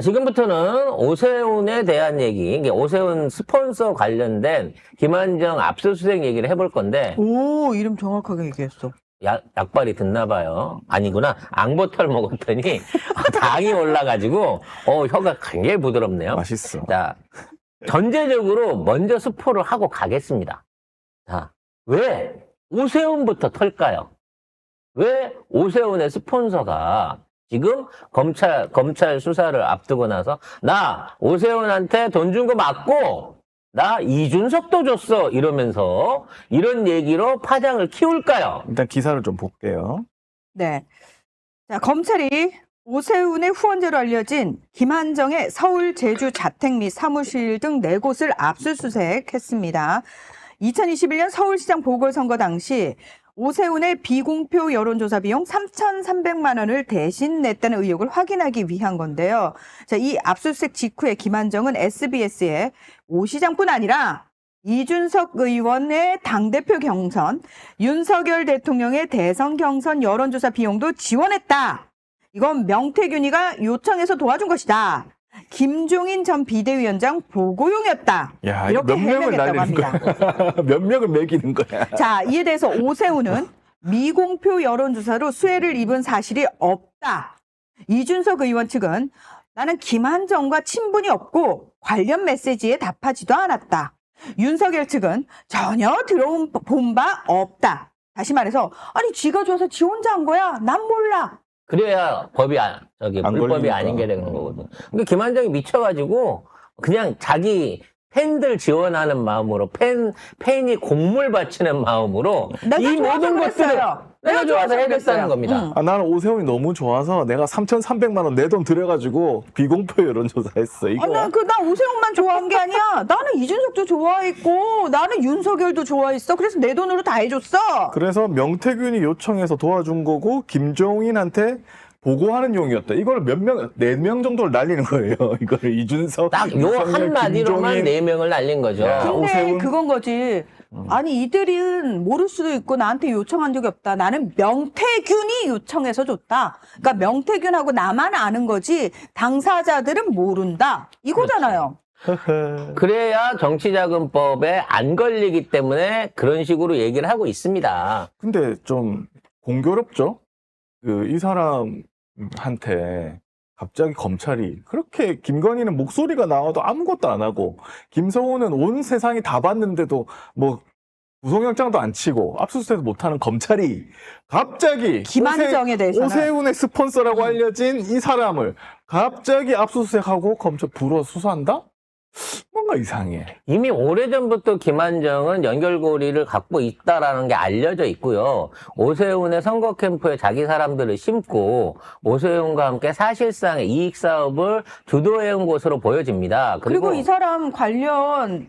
지금부터는 오세훈에 대한 얘기, 이게 오세훈 스폰서 관련된 김한정 압수수색 얘기를 해볼 건데. 오, 이름 정확하게 얘기했어. 약발이 듣나 봐요. 아니구나. 앙버터를 먹었더니 당이 올라가지고 혀가 굉장히 부드럽네요. 맛있어. 자, 전제적으로 먼저 스포를 하고 가겠습니다. 자, 왜 오세훈부터 털까요? 왜 오세훈의 스폰서가 지금 검찰 수사를 앞두고 나서 나 오세훈한테 돈 준 거 맞고 나 이준석도 줬어 이러면서 이런 얘기로 파장을 키울까요? 일단 기사를 좀 볼게요. 네. 자, 검찰이 오세훈의 후원자로 알려진 김한정의 서울, 제주 자택 및 사무실 등 4곳을 압수수색했습니다. 2021년 서울시장 보궐선거 당시 오세훈의 비공표 여론조사 비용 3,300만 원을 대신 냈다는 의혹을 확인하기 위한 건데요. 자, 이 압수수색 직후에 김한정은 SBS에 오 시장뿐 아니라 이준석 의원의 당대표 경선, 윤석열 대통령의 대선 경선 여론조사 비용도 지원했다. 이건 명태균이가 요청해서 도와준 것이다. 김종인 전 비대위원장 보고용이었다. 야, 이렇게 몇 명을 해명했다고 날리는 합니다. 거야? 몇 명을 매기는 거야? 자, 이에 대해서 오세훈은 미공표 여론조사로 수혜를 입은 사실이 없다. 이준석 의원 측은 나는 김한정과 친분이 없고 관련 메시지에 답하지도 않았다. 윤석열 측은 전혀 들어온 본 바 없다. 다시 말해서 아니 지가 줘서 지 혼자 한 거야. 난 몰라. 그래야 법이 안 불법이 걸리니까. 아닌 게 되는 거거든. 근데 김한정이 미쳐가지고 그냥 자기 팬들 지원하는 마음으로 팬이 공물 바치는 마음으로 내가 이 좋아서 모든 것들을 그랬어요. 내가 좋아서 해냈다는 그랬어요. 겁니다. 나는 오세훈이 너무 좋아서 내가 3,300만 원 내 돈 들여가지고 비공표 여론조사했어. 이거. 나 오세훈만 좋아한 게 아니야. 나는 이준석도 좋아했고, 나는 윤석열도 좋아했어. 그래서 내 돈으로 다 해줬어. 그래서 명태균이 요청해서 도와준 거고 김종인한테 보고하는 용이었다. 이걸 몇 명, 4명 정도를 날리는 거예요. 이거를 이준석, 딱 요 윤석열, 한마디로만 김종인. 4명을 날린 거죠. 야. 근데 오세훈. 그건 거지. 아니 이들은 모를 수도 있고 나한테 요청한 적이 없다. 나는 명태균이 요청해서 줬다. 그러니까 명태균하고 나만 아는 거지 당사자들은 모른다. 이거잖아요. 그래야 정치자금법에 안 걸리기 때문에 그런 식으로 얘기를 하고 있습니다. 근데 좀 공교롭죠? 이 사람한테 갑자기 검찰이 그렇게 김건희는 목소리가 나와도 아무것도 안 하고 김성호는 온 세상이 다 봤는데도 뭐 구속영장도 안 치고 압수수색도 못하는 검찰이 갑자기 김한정에 대해서는 오세훈의 스폰서라고 알려진 이 사람을 갑자기 압수수색하고 검찰 불어 수사한다? 뭔가 이상해. 이미 오래전부터 김한정은 연결고리를 갖고 있다라는 게 알려져 있고요. 오세훈의 선거 캠프에 자기 사람들을 심고 오세훈과 함께 사실상의 이익 사업을 주도해온 것으로 보여집니다. 그리고 이 사람 관련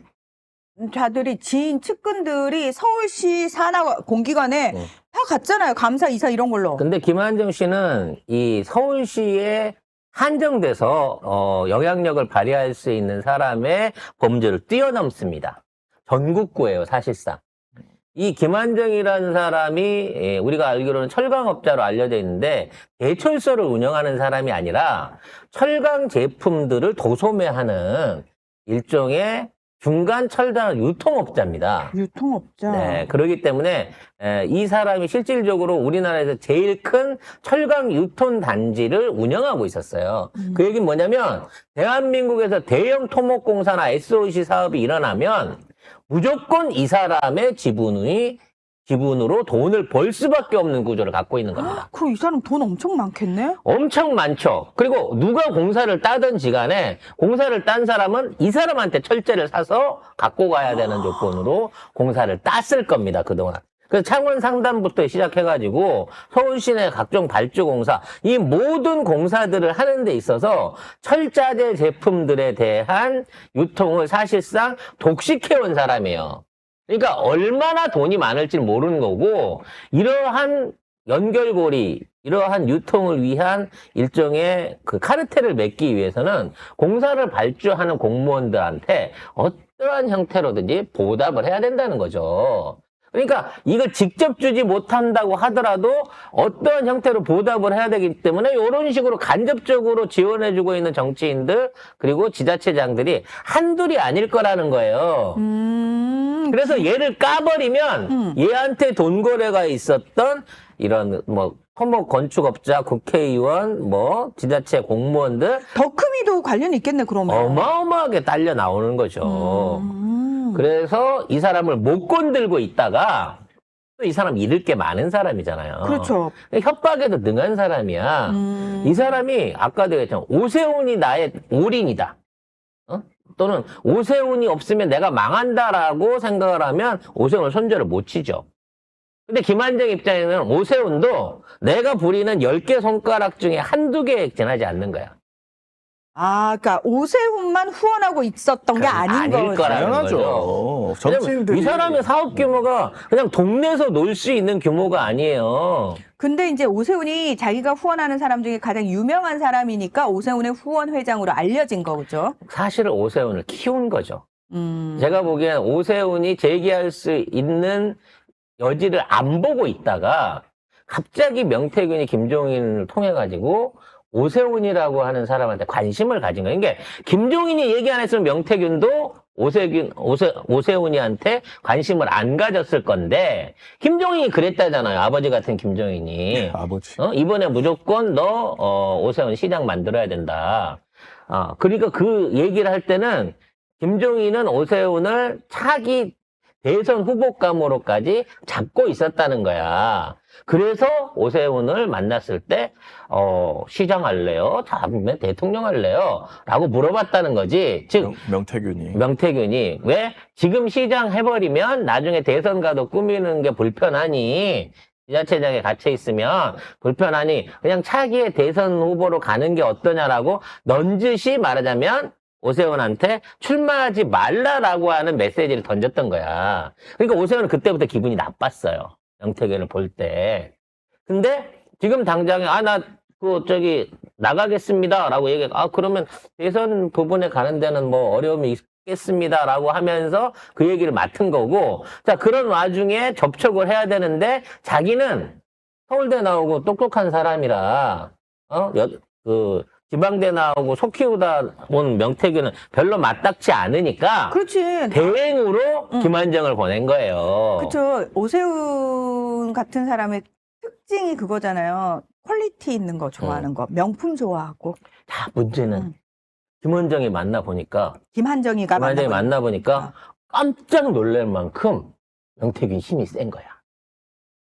자들이 지인 측근들이 서울시 산하 공기관에 다 갔잖아요. 감사 이사 이런 걸로. 근데 김한정 씨는 이 서울시에 한정돼서 영향력을 발휘할 수 있는 사람의 범죄를 뛰어넘습니다. 전국구예요, 사실상. 이 김한정이라는 사람이 우리가 알기로는 철강업자로 알려져 있는데 대철소를 운영하는 사람이 아니라 철강 제품들을 도소매하는 일종의 중간 철강 유통업자입니다. 유통업자. 네, 그렇기 때문에 이 사람이 실질적으로 우리나라에서 제일 큰 철강 유통 단지를 운영하고 있었어요. 그 얘기는 뭐냐면 대한민국에서 대형 토목공사나 SOC 사업이 일어나면 무조건 이 사람의 지분으로 돈을 벌 수밖에 없는 구조를 갖고 있는 겁니다. 그럼 이 사람 돈 엄청 많겠네? 엄청 많죠. 그리고 누가 공사를 따든지 간에 공사를 딴 사람은 이 사람한테 철제를 사서 갖고 가야 되는 조건으로 공사를 땄을 겁니다. 그동안. 그래서 창원 상담부터 시작해가지고 서울 시내 각종 발주공사 이 모든 공사들을 하는 데 있어서 철자재 제품들에 대한 유통을 사실상 독식해온 사람이에요. 그러니까 얼마나 돈이 많을지 모르는 거고 이러한 연결고리, 이러한 유통을 위한 일종의 그 카르텔을 맺기 위해서는 공사를 발주하는 공무원들한테 어떠한 형태로든지 보답을 해야 된다는 거죠. 그러니까 이걸 직접 주지 못한다고 하더라도 어떠한 형태로 보답을 해야 되기 때문에 이런 식으로 간접적으로 지원해주고 있는 정치인들 그리고 지자체장들이 한둘이 아닐 거라는 거예요. 그래서 얘를 까버리면 얘한테 돈 거래가 있었던 이런 뭐 토목 건축업자, 국회의원, 뭐 지자체 공무원들 덕흠이도 관련이 있겠네 그러면. 어마어마하게 딸려 나오는 거죠. 그래서 이 사람을 못 건들고 있다가 또 이 사람 잃을 게 많은 사람이잖아요. 그렇죠. 협박에도 능한 사람이야. 이 사람이 아까도 얘기했잖아. 오세훈이 나의 올인이다. 어? 또는 오세훈이 없으면 내가 망한다라고 생각을 하면 오세훈을 손절을 못 치죠. 근데 김한정 입장에는 오세훈도 내가 부리는 10개 손가락 중에 한두 개 지나지 않는 거야. 아, 그러니까 오세훈만 후원하고 있었던 게 아닌 아닐 거죠. 거라는 당연하죠. 거죠. 정치인들이 이 사람의 사업 규모가 그냥 동네에서 놀 수 있는 규모가 아니에요. 근데 이제 오세훈이 자기가 후원하는 사람 중에 가장 유명한 사람이니까 오세훈의 후원 회장으로 알려진 거죠. 사실은 오세훈을 키운 거죠. 음. 제가 보기엔 오세훈이 재기할 수 있는 여지를 안 보고 있다가 갑자기 명태균이 김종인을 통해 가지고 오세훈이라고 하는 사람한테 관심을 가진 거예요. 그러니까 김종인이 얘기 안 했으면 명태균도 오세훈이한테 관심을 안 가졌을 건데 김종인이 그랬다잖아요. 아버지 같은 김종인이. 아버지. 이번에 무조건 너 오세훈 시장 만들어야 된다. 그러니까 그 얘기를 할 때는 김종인은 오세훈을 차기 대선 후보감으로까지 잡고 있었다는 거야. 그래서 오세훈을 만났을 때 시장 할래요? 다음에 대통령 할래요? 라고 물어봤다는 거지. 즉 명태균이 왜 지금 시장 해버리면 나중에 대선 가도 꾸미는 게 불편하니 지자체장에 갇혀 있으면 불편하니 그냥 차기의 대선 후보로 가는 게 어떠냐라고 넌지시 말하자면 오세훈한테 출마하지 말라라고 하는 메시지를 던졌던 거야. 그러니까 오세훈은 그때부터 기분이 나빴어요. 명태균을 볼 때. 근데 지금 당장에 나가겠습니다라고 얘기해. 그러면 대선 부분에 가는 데는 뭐 어려움이 있겠습니다라고 하면서 그 얘기를 맡은 거고. 자, 그런 와중에 접촉을 해야 되는데 자기는 서울대 나오고 똑똑한 사람이라 지방대 나오고 속 키우다 온 명태균은 별로 맞닥지 않으니까 그렇지. 대행으로 김한정을 보낸 거예요. 그렇죠. 오세훈 같은 사람의 특징이 그거잖아요. 퀄리티 있는 거 좋아하는 거. 명품 좋아하고. 자, 문제는 김한정이 만나보니까 김한정이가 만나보니까 깜짝 놀랄 만큼 명태균 힘이 센 거야.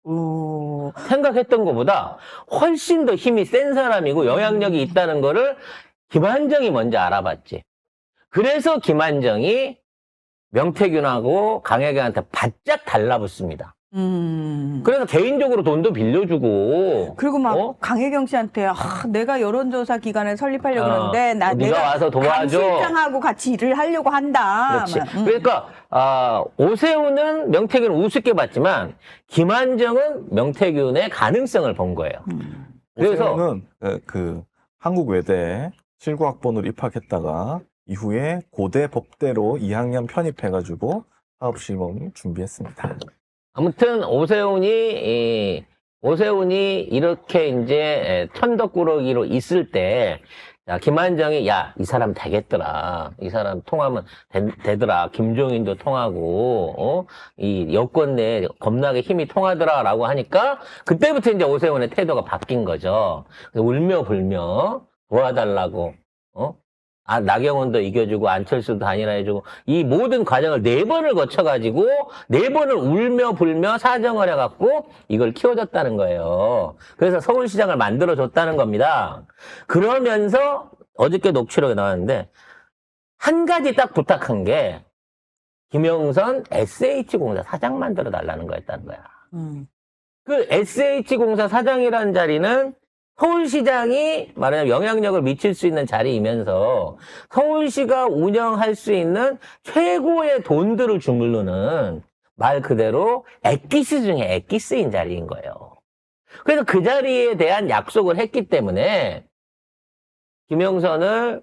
오. 생각했던 것보다 훨씬 더 힘이 센 사람이고 영향력이 있다는 거를 김한정이 먼저 알아봤지. 그래서 김한정이 명태균하고 강혜경한테 바짝 달라붙습니다. 그래서 개인적으로 돈도 빌려주고. 그리고 막 강혜경 씨한테 내가 여론조사 기관을 설립하려고 그러는데 네가 와서 도와줘. 강 실장하고 같이 일을 하려고 한다. 그렇지. 그러니까 오세훈은 명태균을 우습게 봤지만 김한정은 명태균의 가능성을 본 거예요. 그래서 오세훈은 그 한국 외대에 79학번으로 입학했다가 이후에 고대 법대로 2학년 편입해가지고 사업시범 준비했습니다. 아무튼 오세훈이 이렇게 이제 천덕꾸러기로 있을 때 김한정이 이 사람 되겠더라. 이 사람 통하면 되더라. 김종인도 통하고 이 여권 내에 겁나게 힘이 통하더라라고 하니까 그때부터 이제 오세훈의 태도가 바뀐 거죠. 울며 불며 도와달라고. 나경원도 이겨주고 안철수도 단일화해주고 이 모든 과정을 4번을 거쳐가지고 4번을 울며 불며 사정을 해갖고 이걸 키워줬다는 거예요. 그래서 서울시장을 만들어줬다는 겁니다. 그러면서 어저께 녹취록에 나왔는데 한 가지 딱 부탁한 게 김영선 SH공사 사장 만들어달라는 거였다는 거야. 그 SH공사 사장이라는 자리는 서울시장이 말하자면 영향력을 미칠 수 있는 자리이면서 서울시가 운영할 수 있는 최고의 돈들을 주물르는 말 그대로 엑기스 중에 엑기스인 자리인 거예요. 그래서 그 자리에 대한 약속을 했기 때문에 김영선을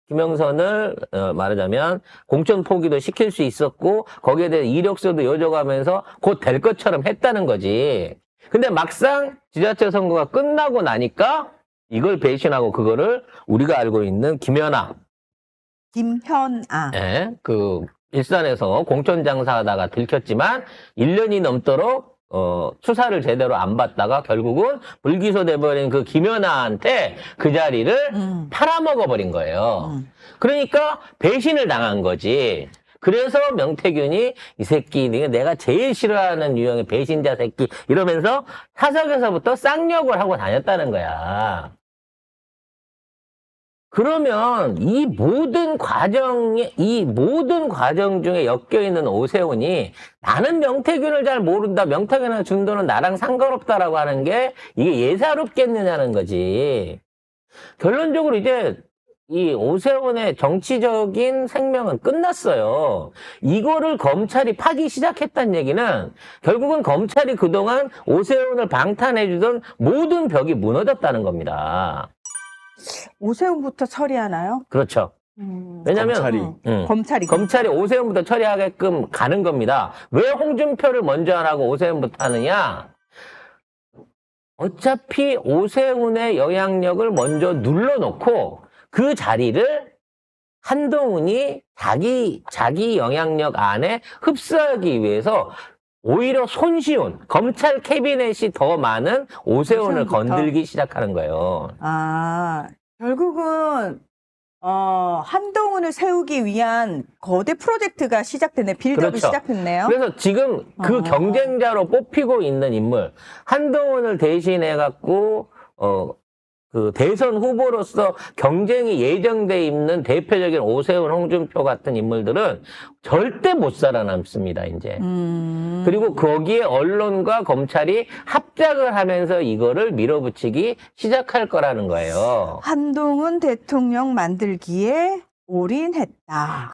김영선을 말하자면 공천 포기도 시킬 수 있었고 거기에 대해 이력서도 여쭤가면서 곧 될 것처럼 했다는 거지. 근데 막상 지자체 선거가 끝나고 나니까 이걸 배신하고 그거를 우리가 알고 있는 김현아, 예, 그 일산에서 공천 장사하다가 들켰지만 1년이 넘도록 수사를 제대로 안 받다가 결국은 불기소돼버린 그 김연아한테 그 자리를 팔아먹어버린 거예요. 그러니까 배신을 당한 거지. 그래서 명태균이 이 새끼 내가 제일 싫어하는 유형의 배신자 새끼 이러면서 사석에서부터 쌍욕을 하고 다녔다는 거야. 그러면 이 모든 과정 중에 엮여있는 오세훈이 나는 명태균을 잘 모른다. 명태균이나 준도는 나랑 상관없다라고 하는 게 이게 예사롭겠느냐는 거지. 결론적으로 이제 이 오세훈의 정치적인 생명은 끝났어요. 이거를 검찰이 파기 시작했다는 얘기는 결국은 검찰이 그동안 오세훈을 방탄해주던 모든 벽이 무너졌다는 겁니다. 오세훈부터 처리하나요? 그렇죠. 왜냐면 검찰이 오세훈부터 처리하게끔 가는 겁니다. 왜 홍준표를 먼저 안 하고 오세훈부터 하느냐? 어차피 오세훈의 영향력을 먼저 눌러놓고 그 자리를 한동훈이 자기 영향력 안에 흡수하기 위해서 오히려 손쉬운 검찰 캐비넷이 더 많은 오세훈을 건들기 시작하는 거예요. 결국은 한동훈을 세우기 위한 거대 프로젝트가 시작됐네. 빌드업이 그렇죠. 시작됐네요. 그래서 지금 그 경쟁자로 뽑히고 있는 인물 한동훈을 대신해 갖고 그 대선 후보로서 경쟁이 예정돼 있는 대표적인 오세훈, 홍준표 같은 인물들은 절대 못 살아남습니다, 이제. 그리고 거기에 언론과 검찰이 합작을 하면서 이거를 밀어붙이기 시작할 거라는 거예요. 한동훈 대통령 만들기에 올인했다.